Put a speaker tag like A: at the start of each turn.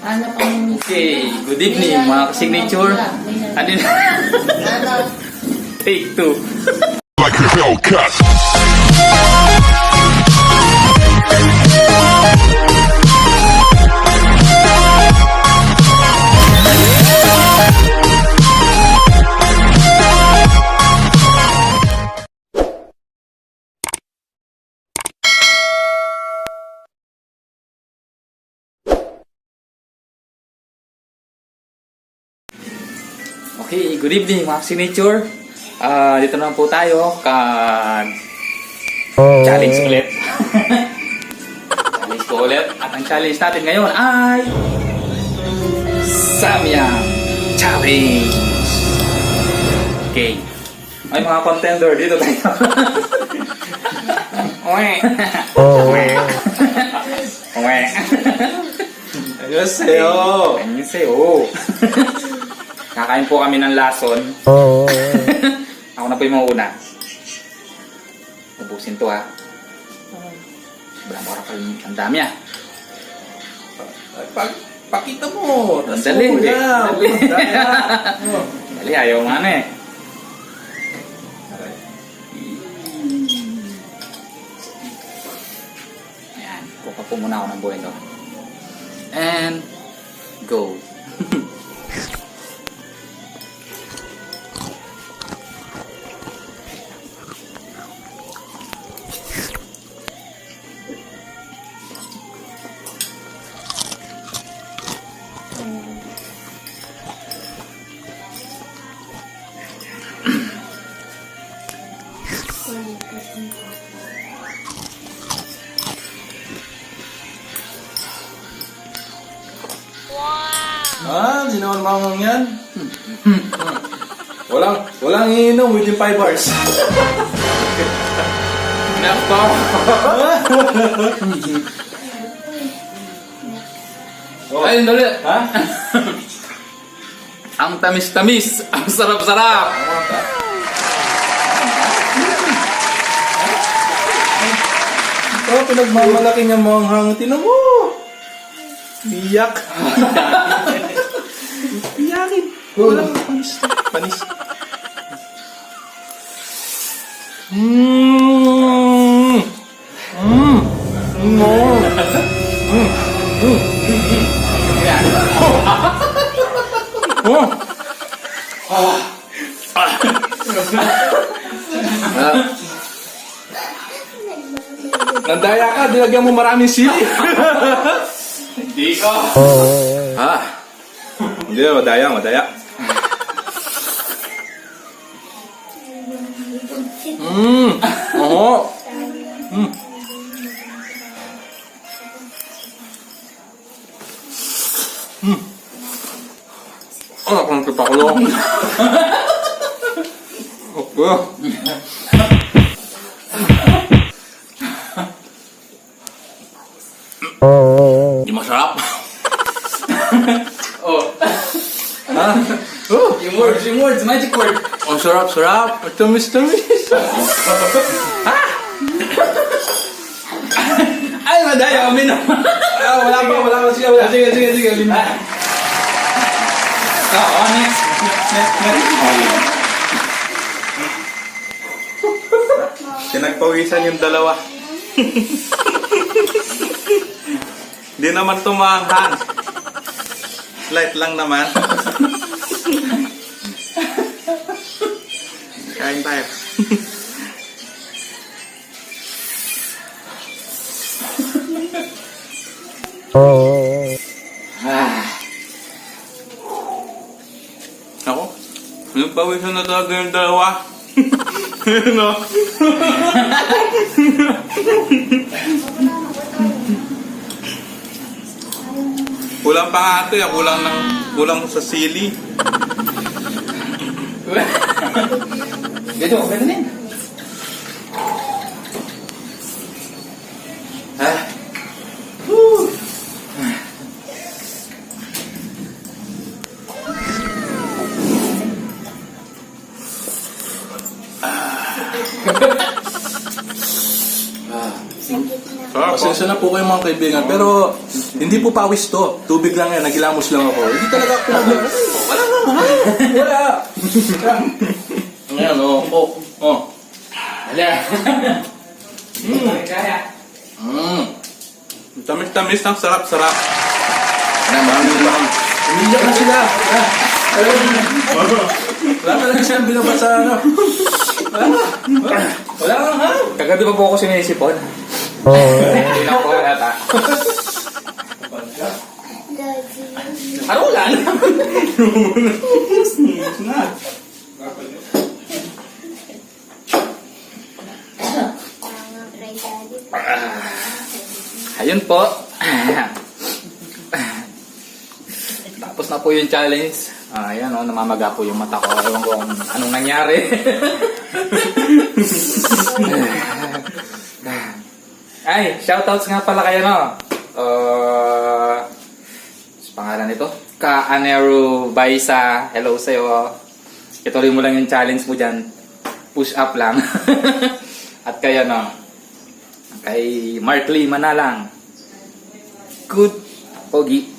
A: Hanap ang
B: Okay, good evening mga signature. Ano na? Take 2.
C: Like a Hellcat.
B: Okay, good evening mga signature. Dito naman po tayo challenge ulit. Challenge ko ulit. At ang challenge natin ngayon ay Samyang Challenge. Okay. Ay mga contender, dito tayo. Owe. Owe. Owe.
D: Annyeonghaseyo.
B: Annyeonghaseyo. Kakain po kami ng lason. Ako na po yung mauna. Ubusin to ha. Sobrang marakal. Ang dami ah.
D: Pakita mo.
B: Dali. Dali, ayaw nga na eh. Ayan. Kuha po muna ako ng buhay to. And go.
D: Di naman mamang yan. Walang iinom within 5 hours.
B: Nako. Ay, dali.
D: Ha?
B: Ang tamis-tamis. Ang sarap-sarap.
D: Oh, pinagmamalaki niya mga hangin. Tinan mo. Iyak. Iyakin. Walang panis. Panis. Nandaya ka, dilagyan mo maraming sili.
B: Hindi ko.
D: Ha? Hindi na, madaya. Oo. Oh, kung kipakulo. Okay.
B: Hindi masarap. Oh.
D: Ha? Oh,
B: Yung words, magic word.
D: ang sarap. Tamis.
B: Ay, madaya kami naman.
D: Wala pa. Sige.
B: Oo, next.
D: Pinagpawisan yung dalawa. Di naman tumahan. Slight lang naman. Kain tayo. Ako? Pinagpawisan na talaga yung dalawa. No? Kulang pa nga ito eh. Kulang sa sili.
B: Dito, okay na yun.
D: Ha? Pasensya na po kayo mga kaibigan, pero Hindi po pawis to. Tubig lang yan. Nagilamos lang ako. Hindi talaga ako nag- Wala nga. Wala. Ngayon, oh.
B: Hala. Kaya.
D: Tamis-tamis ng sarap-sarap.
A: Umiyak na sila.
D: Wala talaga silang binabasa, ano?
B: Wala nga. Kagabi pa po ako sinisipon. Hindi na po yata. Ano wala na? Ayun po. Tapos na po yung challenge. Ayan o, namamaga po yung mata ko. Ewan ko kung anong nangyari. Ay, shoutouts nga pala kayo, no? Sa pangalan nito? Ka-Anero Baisa. Hello sa'yo. Ituloy mo lang yung challenge mo dyan. Push up lang. At kayo, no? Kay Mark Lee Manalang. Good. Pogi.